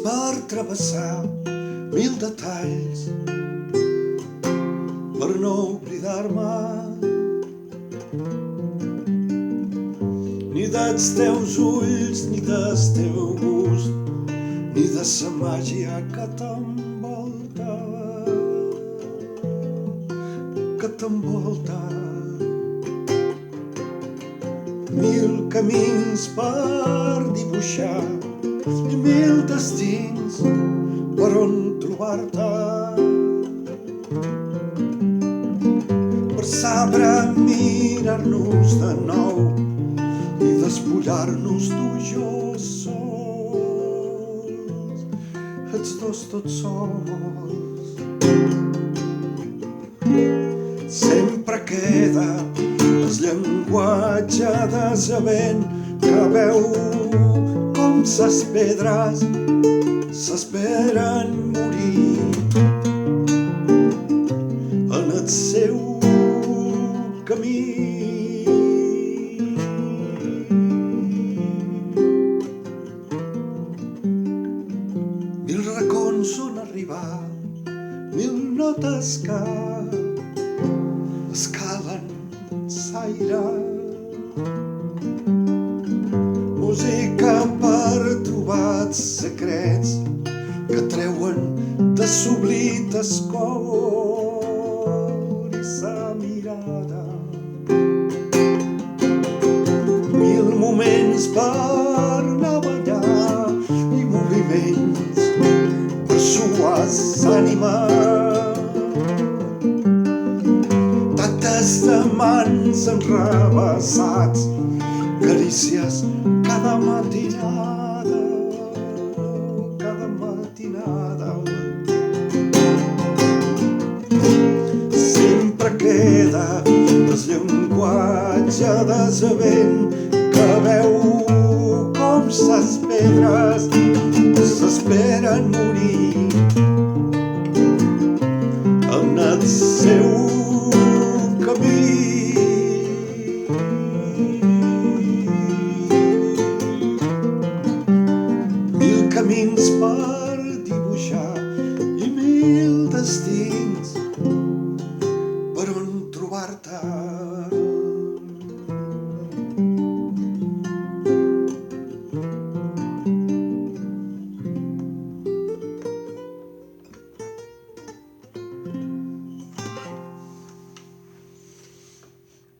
per travessar mil detalls per no oblidar-me ni dels teus ulls, ni del teu gust, ni de sa màgia que t'envolta, que t'envolta. Mil camins per dibuixar i mil destins per on trobar-te, per saber mirar-nos de nou i despullar-nos tu i jo sols, els dos tots sols. Sempre queda el llenguatge desavent que veu com ses pedres s'esperen morir en el seu camí. Mil racons on arribar, mil notes que escalen l'aire, música per trobar secrets que treuen de s'oblit el cor i sa mirada. Mil moments per anar a ballar i moviments per suar l'ànima, tantes de mans enrevessats, carícies cada matinada, cada matinada. Sempre queda el llenguatge desavent que veu com ses pedres s'esperen morir en el seu camí. Mil camins per dibuixar i mil destins per on trobar-te.